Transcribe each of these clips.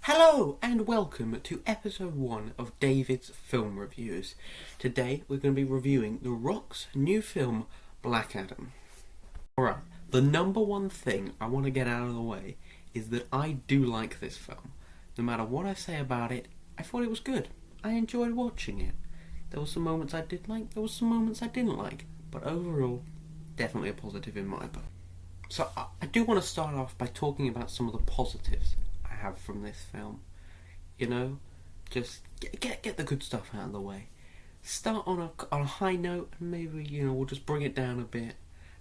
Hello and welcome to episode 1 of David's Film Reviews. Today we're going to be reviewing The Rock's new film, Black Adam. Alright, the number one thing I want to get out of the way is that I do like this film. No matter what I say about it, I thought it was good. I enjoyed watching it. There were some moments I did like, there were some moments I didn't like, but overall, definitely a positive in my book. So I do want to start off by talking about some of the positives I have from this film. You know, just get the good stuff out of the way. Start on a high note, and maybe we'll just bring it down a bit,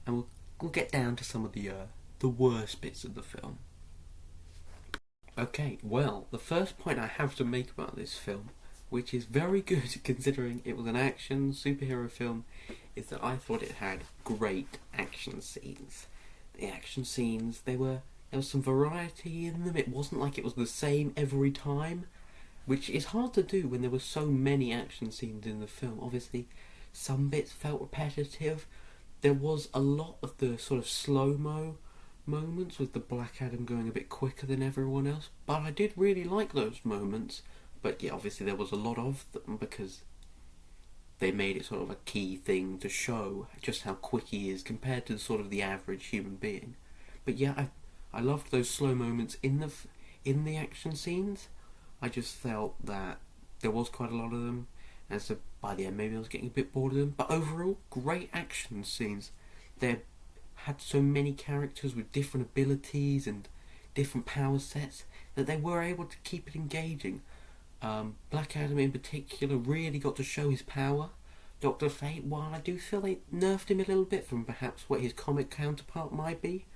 and we'll get down to some of the worst bits of the film. Okay, well, the first point I have to make about this film, which is very good considering it was an action superhero film, is that I thought it had great action scenes. The action scenes, there was some variety in them. It wasn't like it was the same every time, which is hard to do when there were so many action scenes in the film. Obviously, some bits felt repetitive. There was a lot of the sort of slow-mo moments with the Black Adam going a bit quicker than everyone else, but I did really like those moments. But yeah, obviously there was a lot of them because they made it sort of a key thing to show just how quick he is compared to sort of the average human being. But yeah, I loved those slow moments in the action scenes. I just felt that there was quite a lot of them, and so by the end maybe I was getting a bit bored of them. But overall, great action scenes. They had so many characters with different abilities and different power sets that they were able to keep it engaging. Black Adam in particular really got to show his power. Dr. Fate, while I do feel they nerfed him a little bit from perhaps what his comic counterpart might be,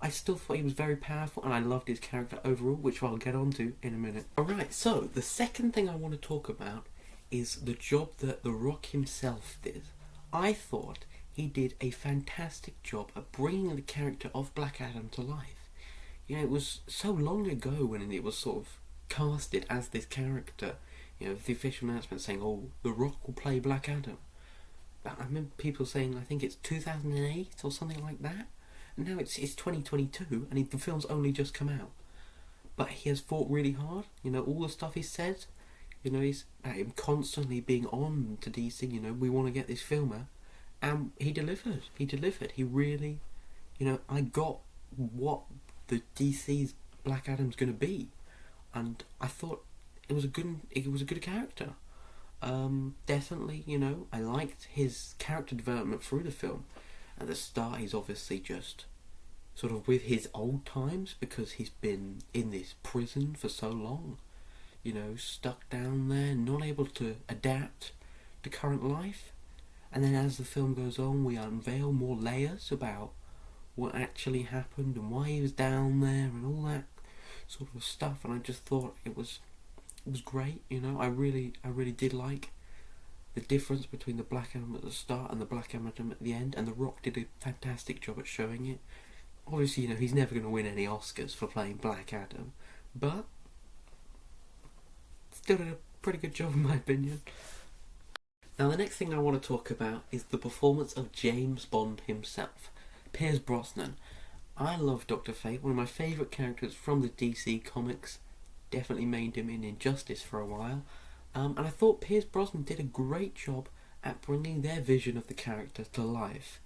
I still thought he was very powerful, and I loved his character overall, which I'll get onto in a minute. Alright, so the second thing I want to talk about is the job that The Rock himself did. I thought he did a fantastic job at bringing the character of Black Adam to life. It was so long ago when it was sort of casted as this character. The official announcement saying, "Oh, The Rock will play Black Adam." But I remember people saying, I think it's 2008 or something like that. And now it's 2022, and the film's only just come out. But he has fought really hard. All the stuff he said. He's him constantly being on to DC. We want to get this film out, and he delivered. He really, I got what the DC's Black Adam's going to be. And I thought it was a good character. Definitely, I liked his character development through the film. At the start, he's obviously just sort of with his old times because he's been in this prison for so long. Stuck down there, not able to adapt to current life. And then as the film goes on, we unveil more layers about what actually happened and why he was down there and all that sort of stuff. And I just thought it was great. I really did like the difference between the Black Adam at the start and the Black Adam at the end, and The Rock did a fantastic job at showing it. Obviously, he's never going to win any Oscars for playing Black Adam, but still did a pretty good job in my opinion. Now the next thing I want to talk about is the performance of James Bond himself, Pierce Brosnan. I love Dr. Fate, one of my favourite characters from the DC comics. Definitely made him in Injustice for a while. And I thought Pierce Brosnan did a great job at bringing their vision of the character to life.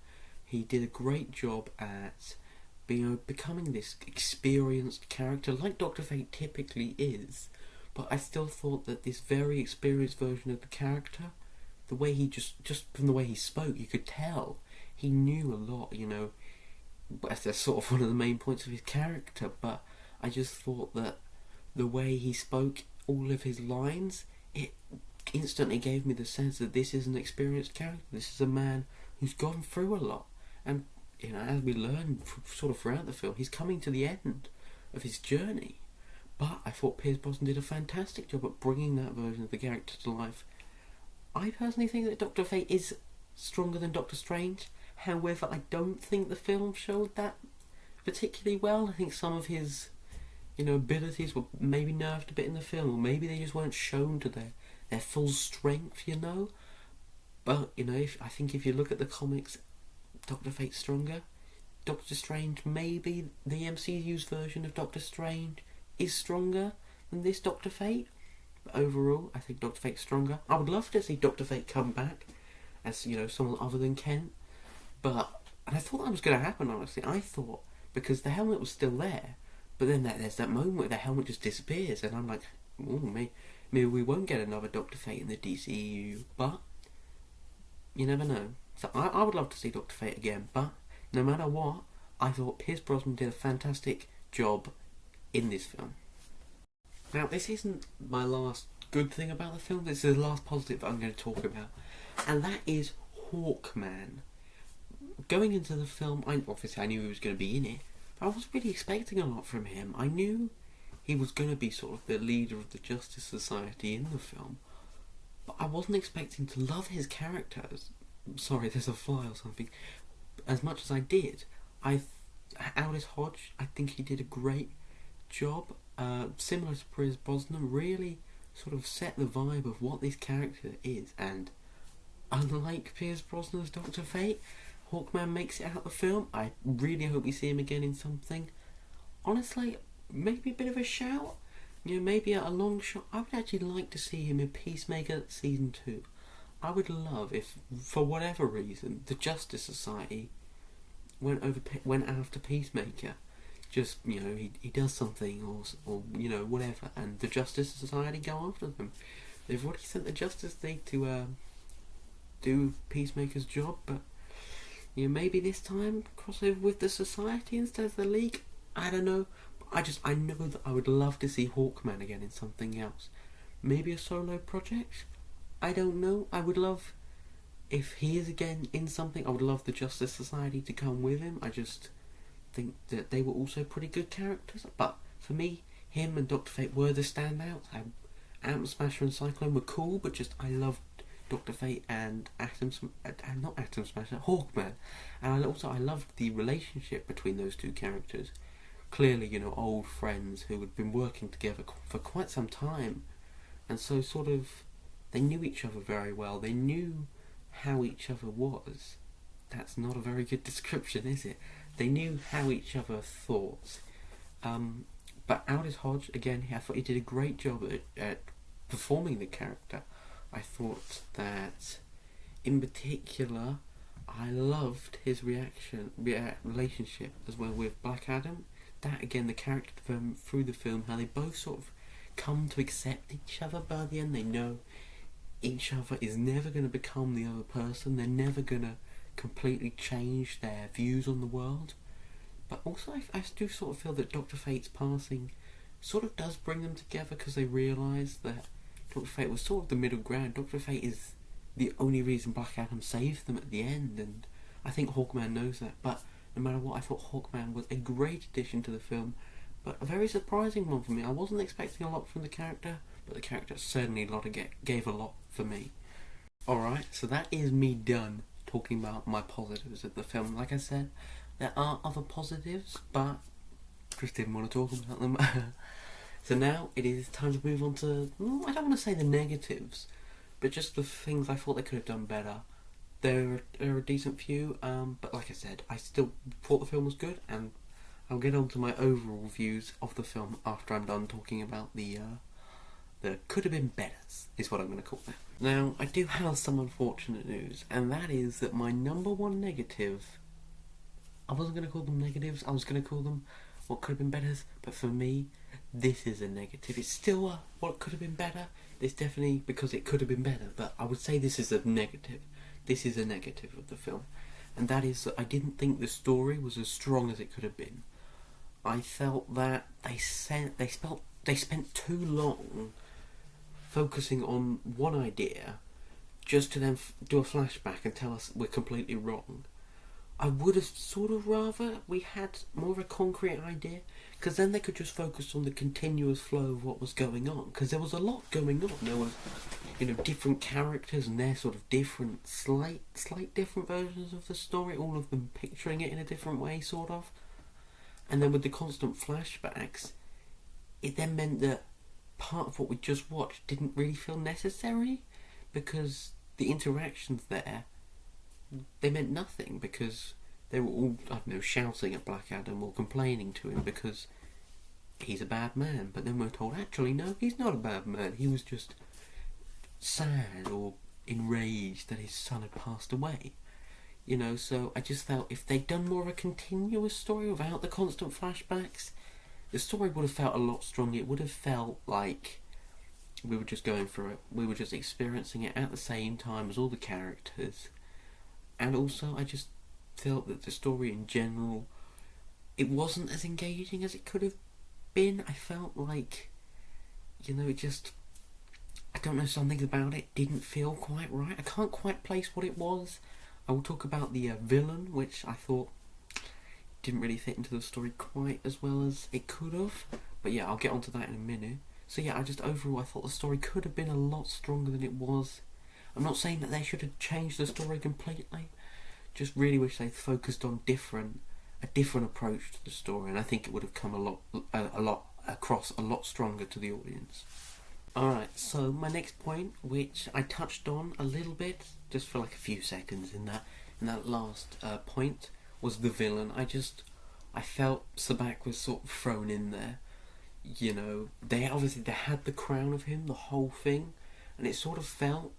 He did a great job at becoming this experienced character like Dr. Fate typically is. But I still thought that this very experienced version of the character, the way he just from the way he spoke, you could tell he knew a lot, That's sort of one of the main points of his character, but I just thought that the way he spoke, all of his lines, it instantly gave me the sense that this is an experienced character. This is a man who's gone through a lot, and as we learn sort of throughout the film, he's coming to the end of his journey. But I thought Pierce Brosnan did a fantastic job at bringing that version of the character to life. I personally think that Dr. Fate is stronger than Doctor Strange. However, I don't think the film showed that particularly well. I think some of his abilities were maybe nerfed a bit in the film, or maybe they just weren't shown to their full strength, But, I think if you look at the comics, Dr. Fate's stronger. Doctor Strange, maybe the MCU's version of Doctor Strange is stronger than this Doctor Fate. But overall, I think Doctor Fate's stronger. I would love to see Doctor Fate come back as, you know, someone other than Kent. And I thought that was going to happen, honestly. I thought, because the helmet was still there, but then there's that moment where the helmet just disappears, and I'm like, maybe we won't get another Doctor Fate in the DCEU, but you never know. So I would love to see Doctor Fate again, but no matter what, I thought Pierce Brosnan did a fantastic job in this film. Now, this isn't my last good thing about the film, this is the last positive I'm going to talk about, and that is Hawkman. Going into the film, obviously I knew he was going to be in it, but I wasn't really expecting a lot from him. I knew he was going to be sort of the leader of the Justice Society in the film, but I wasn't expecting to love his character. Sorry, there's a fly or something. As much as I did. Aldis Hodge, I think he did a great job. Similar to Pierce Brosnan, really sort of set the vibe of what this character is, and unlike Pierce Brosnan's Dr. Fate, Hawkman makes it out of the film. I really hope we see him again in something. Honestly, maybe a bit of a shout. You know, maybe a long shot. I would actually like to see him in Peacemaker Season 2. I would love if, for whatever reason, the Justice Society went after Peacemaker. Just, you know, he does something or you know, whatever, and the Justice Society go after them. They've already sent the Justice League to do Peacemaker's job, but you know, maybe this time cross over with the Society instead of the League. I don't know. I know that I would love to see Hawkman again in something else. Maybe a solo project? I don't know. I would love, if he is again in something, I would love the Justice Society to come with him. I just think that they were also pretty good characters. But for me, him and Dr. Fate were the standouts. Atom Smasher and Cyclone were cool, but just I loved Dr. Fate and not Atom Smasher, Hawkman. And I loved the relationship between those two characters. Clearly, you know, old friends who had been working together for quite some time, and so sort of they knew each other very well. They knew how each other was. That's not a very good description, is it? They knew how each other thought. But Aldis Hodge, again, I thought he did a great job at performing the character. I thought that, in particular, I loved his relationship as well with Black Adam. That, again, the character through the film, how they both sort of come to accept each other by the end. They know each other is never going to become the other person. They're never going to completely change their views on the world. But also, I do sort of feel that Dr. Fate's passing sort of does bring them together, because they realise that Dr. Fate was sort of the middle ground. Dr. Fate is the only reason Black Adam saved them at the end, and I think Hawkman knows that. But no matter what, I thought Hawkman was a great addition to the film, but a very surprising one for me. I wasn't expecting a lot from the character, but the character certainly gave a lot for me. Alright, so that is me done talking about my positives of the film. Like I said, there are other positives, but just didn't want to talk about them. So now it is time to move on to, I don't want to say the negatives, but just the things I thought they could have done better. There are a decent few, but like I said, I still thought the film was good, and I'll get on to my overall views of the film after I'm done talking about the could have been betters, is what I'm going to call it. Now, I do have some unfortunate news, and that is that my number one negative, I wasn't going to call them negatives, I was going to call them what could have been betters, but for me, this is a negative. It's still what could have been better. It's definitely because it could have been better, but I would say this is a negative. This is a negative of the film, and that is that I didn't think the story was as strong as it could have been. I felt that they spent too long focusing on one idea just to then do a flashback and tell us we're completely wrong. I would have sort of rather we had more of a concrete idea, because then they could just focus on the continuous flow of what was going on, because there was a lot going on. There was, you know, different characters and their sort of different, slight different versions of the story, all of them picturing it in a different way, sort of. And then with the constant flashbacks, it then meant that part of what we just watched didn't really feel necessary, because the interactions there, they meant nothing, because they were all, I don't know, shouting at Black Adam or complaining to him because he's a bad man. But then we're told, actually, no, he's not a bad man. He was just sad or enraged that his son had passed away. You know, so I just felt if they'd done more of a continuous story without the constant flashbacks, the story would have felt a lot stronger. It would have felt like we were just going through it. We were just experiencing it at the same time as all the characters. And also, I just felt that the story in general, it wasn't as engaging as it could have been. I felt like, you know, it just, I don't know, something about it didn't feel quite right. I can't quite place what it was. I will talk about the villain, which I thought didn't really fit into the story quite as well as it could have. But yeah, I'll get onto that in a minute. So yeah, overall I thought the story could have been a lot stronger than it was. I'm not saying that they should have changed the story completely. Just really wish they'd focused on a different approach to the story, and I think it would have come a lot across a lot stronger to the audience. Alright, so my next point, which I touched on a little bit, just for like a few seconds in that last point, was the villain. I felt Sabak was sort of thrown in there. You know, they had the crown of him, the whole thing, and it sort of felt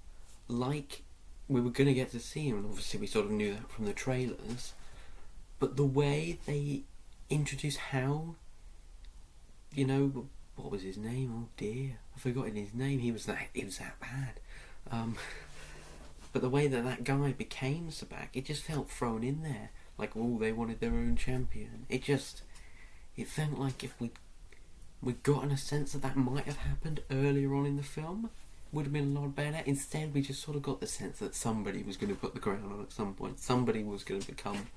like we were going to get to see him, and obviously we sort of knew that from the trailers, but the way they introduced how, you know, what was his name? Oh dear, I've forgotten his name. He was that bad. But the way that guy became Sabak, it just felt thrown in there. Like, oh, they wanted their own champion. It felt like if we'd gotten a sense that might have happened earlier on in the film, would have been a lot better. Instead, we just sort of got the sense that somebody was going to put the crown on at some point. Somebody was going to become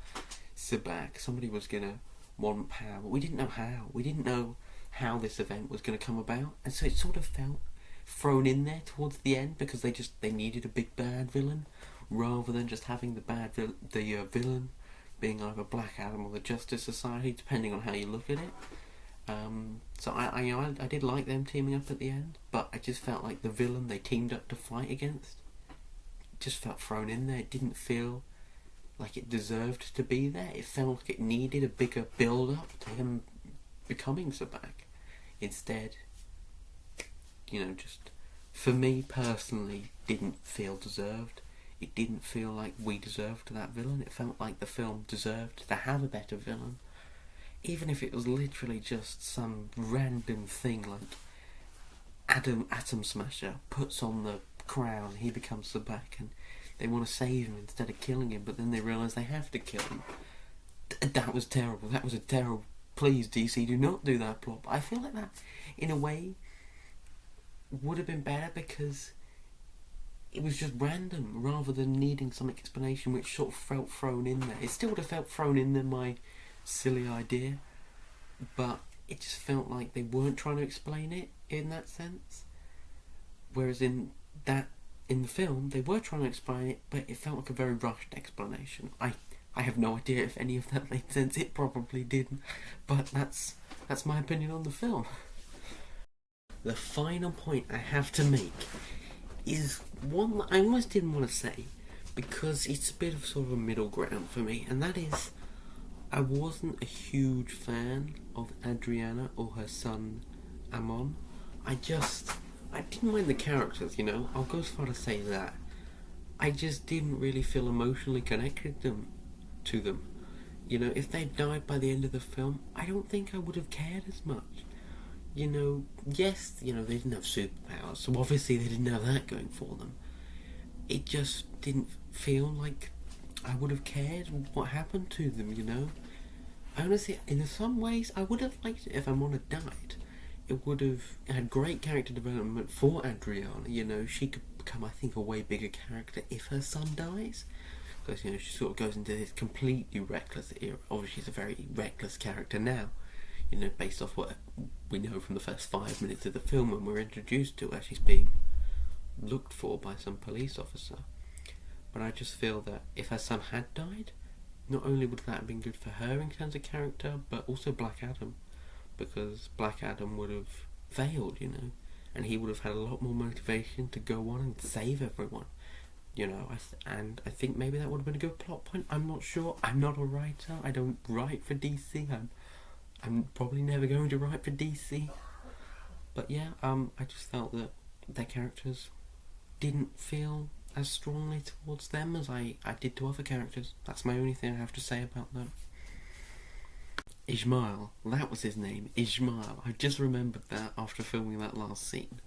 Sabak. Somebody was going to want power. We didn't know how. We didn't know how this event was going to come about, and so it sort of felt thrown in there towards the end because they needed a big bad villain rather than just having the villain being either Black Adam or the Justice Society, depending on how you look at it. So I did like them teaming up at the end, but I just felt like the villain they teamed up to fight against just felt thrown in there. It didn't feel like it deserved to be there. It felt like it needed a bigger build-up to him becoming Sabak. Instead, you know, just for me personally, didn't feel deserved. It didn't feel like we deserved that villain. It felt like the film deserved to have a better villain. Even if it was literally just some random thing like Atom Smasher puts on the crown, he becomes Sabak, and they want to save him instead of killing him, but then they realise they have to kill him. That was terrible. That was a terrible... Please, DC, do not do that plot. But I feel like that, in a way, would have been better because it was just random rather than needing some explanation which sort of felt thrown in there. It still would have felt thrown in there, my silly idea, but it just felt like they weren't trying to explain it in that sense. Whereas in the film, they were trying to explain it, but it felt like a very rushed explanation. I have no idea if any of that made sense. It probably didn't, but that's my opinion on the film. The final point I have to make is one that I almost didn't want to say because it's a bit of sort of a middle ground for me, and that is I wasn't a huge fan of Adriana or her son Amon. I didn't mind the characters, you know. I'll go as far to say that. I just didn't really feel emotionally connected to them. You know, if they died by the end of the film, I don't think I would have cared as much. You know, yes, you know, they didn't have superpowers, so obviously they didn't have that going for them. It just didn't feel like I would have cared what happened to them, you know. Honestly, in some ways, I would have liked it if Amon had died. It would have had great character development for Adriana, you know. She could become, I think, a way bigger character if her son dies. Because, you know, she sort of goes into this completely reckless era. Obviously, she's a very reckless character now, you know, based off what we know from the first 5 minutes of the film when we're introduced to her. She's being looked for by some police officer. But I just feel that if her son had died, not only would that have been good for her in terms of character, but also Black Adam. Because Black Adam would have failed, you know, and he would have had a lot more motivation to go on and save everyone. You know, I think maybe that would have been a good plot point. I'm not sure. I'm not a writer. I don't write for DC. I'm probably never going to write for DC. But yeah, I just felt that their characters didn't feel as strongly towards them as I did to other characters. That's my only thing I have to say about them. Ishmael, that was his name, Ishmael. I just remembered that after filming that last scene.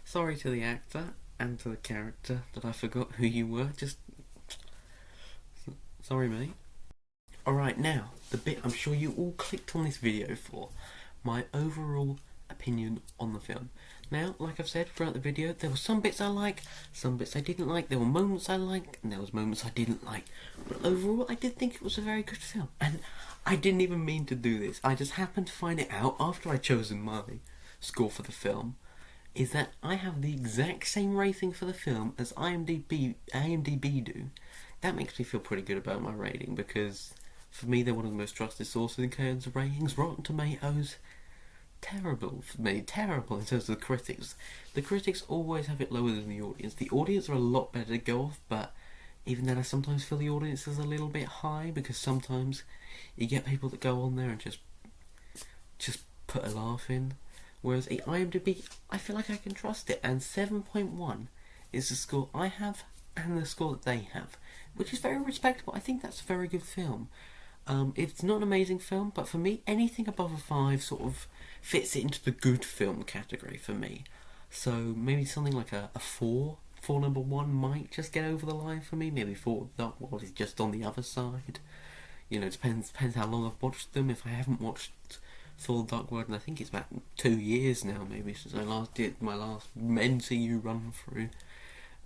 Sorry to the actor and to the character that I forgot who you were. Just sorry, mate. Alright, now, the bit I'm sure you all clicked on this video for. My overall opinion on the film. Now, like I've said throughout the video, there were some bits I liked, some bits I didn't like, there were moments I liked, and there was moments I didn't like. But overall, I did think it was a very good film. And I didn't even mean to do this. I just happened to find it out after I'd chosen my score for the film, is that I have the exact same rating for the film as IMDb do. That makes me feel pretty good about my rating, because for me they're one of the most trusted sources in terms of ratings. Rotten Tomatoes, terrible for me, terrible in terms of the critics. The critics always have it lower than the audience. The audience are a lot better to go off, but even then I sometimes feel the audience is a little bit high, because sometimes you get people that go on there and just put a laugh in. Whereas at IMDb, I feel like I can trust it, and 7.1 is the score I have and the score that they have, which is very respectable. I think that's a very good film. It's not an amazing film, but for me, anything above a 5 sort of fits it into the good film category for me. So maybe something like a 4 number 1 might just get over the line for me. Maybe 4 Dark World is just on the other side. You know, it depends how long I've watched them. If I haven't watched Thor Dark World, and I think it's about 2 years now maybe since I last did my last MCU run through,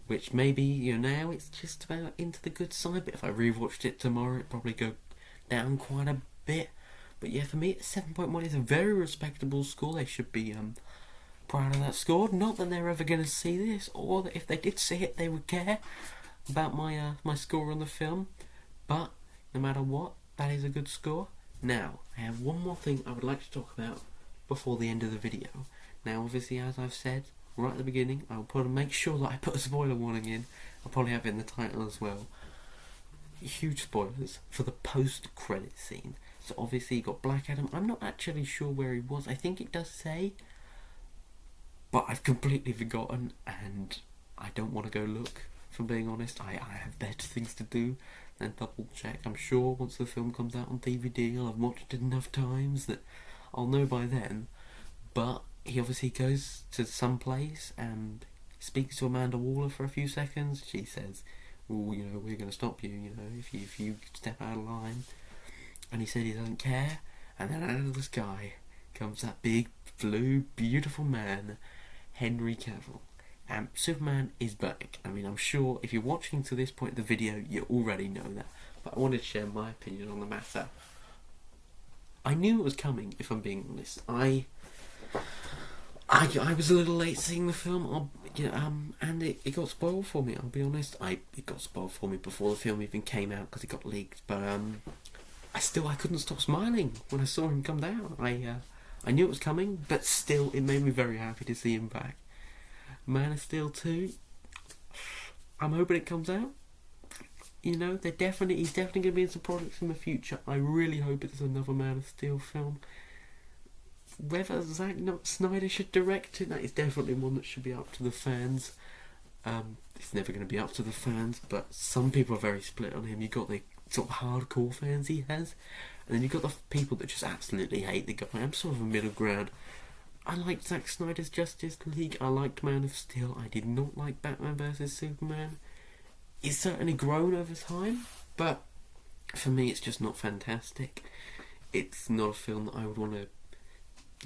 which maybe, you know, now it's just about into the good side, but if I rewatched it tomorrow it'd probably go down quite a bit. But yeah, for me 7.1 is a very respectable score. They should be proud of that score. Not that they're ever going to see this, or that if they did see it they would care about my score on the film, but no matter what, that is a good score. Now, I have one more thing I would like to talk about before the end of the video. Now, obviously, as I've said right at the beginning, I'll make sure that I put a spoiler warning in. I'll probably have it in the title as well. Huge spoilers for the post-credit scene. So obviously you got Black Adam. I'm not actually sure where he was. I think it does say, but I've completely forgotten, and I don't want to go look, if I'm being honest. I have better things to do than double check. I'm sure once the film comes out on DVD, I'll have watched it enough times that I'll know by then. But he obviously goes to some place and speaks to Amanda Waller for a few seconds. She says, "Well, you know, we're going to stop you, you know, if you step out of line." And he said he doesn't care. And then out of the sky comes that big, blue, beautiful man, Henry Cavill. And Superman is back. I mean, I'm sure if you're watching to this point of the video, you already know that. But I wanted to share my opinion on the matter. I knew it was coming, if I'm being honest. I was a little late seeing the film, and it got spoiled for me, I'll be honest. It got spoiled for me before the film even came out because it got leaked. But I couldn't stop smiling when I saw him come down. I knew it was coming, but still, it made me very happy to see him back. Man of Steel 2, I'm hoping it comes out. You know, he's definitely going to be in some projects in the future. I really hope it's another Man of Steel film. Whether Zack Snyder should direct it, that is definitely one that should be up to the fans. It's never going to be up to the fans, but some people are very split on him. You've got the sort of hardcore fans he has, and then you've got the people that just absolutely hate the guy. I'm sort of a middle ground. I liked Zack Snyder's Justice League. I liked Man of Steel. I did not like Batman vs Superman. It's certainly grown over time, but for me it's just not fantastic. It's not a film that I would want to,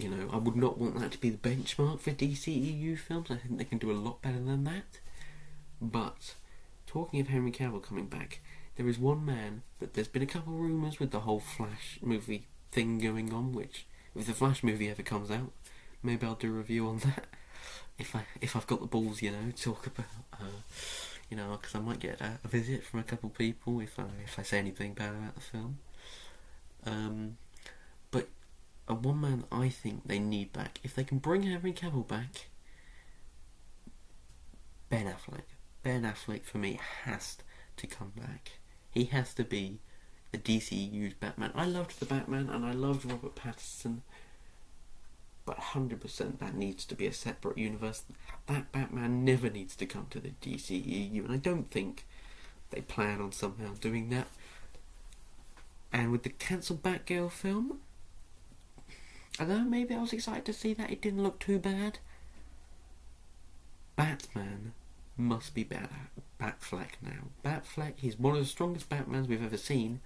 you know, I would not want that to be the benchmark for DCEU films. I think they can do a lot better than that. But talking of Henry Cavill coming back, there is one man that there's been a couple of rumours with the whole Flash movie thing going on, which if the Flash movie ever comes out, maybe I'll do a review on that. If I've got the balls, you know, talk about, you know, because I might get a visit from a couple of people if I say anything bad about the film. But one man I think they need back, if they can bring Henry Cavill back, Ben Affleck. Ben Affleck for me has to come back. He has to be the DCU's Batman. I loved the Batman and I loved Robert Pattinson, but 100% that needs to be a separate universe. That Batman never needs to come to the DCEU, and I don't think they plan on somehow doing that. And with the cancelled Batgirl film, I don't know, maybe I was excited to see that. It didn't look too bad. Batman must be better. Batfleck now. Batfleck, he's one of the strongest Batmans we've ever seen,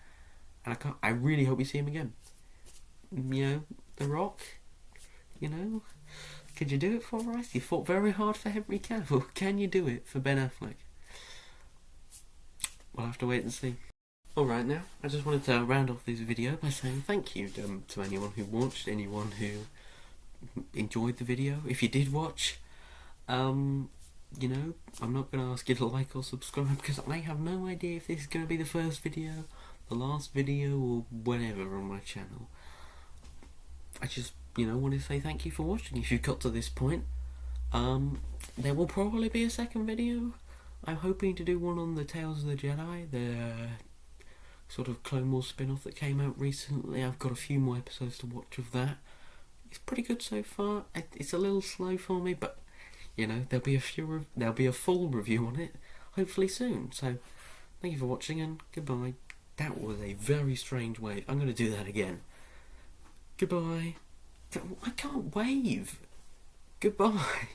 and I really hope we see him again. You know, The Rock, you know, could you do it for us? You fought very hard for Henry Cavill. Can you do it for Ben Affleck? We'll have to wait and see. Alright, now, I just wanted to round off this video by saying thank you to anyone who watched, anyone who enjoyed the video. If you did watch, you know, I'm not going to ask you to like or subscribe because I have no idea if this is going to be the first video, the last video, or whatever on my channel. I just, you know, want to say thank you for watching if you've got to this point. There will probably be a second video. I'm hoping to do one on the Tales of the Jedi, the sort of Clone Wars spin-off that came out recently. I've got a few more episodes to watch of that. It's pretty good so far. It's a little slow for me, but you know, there'll be a full review on it hopefully soon. So thank you for watching and goodbye. That was a very strange wave. I'm going to do that again. Goodbye. I can't wave. Goodbye.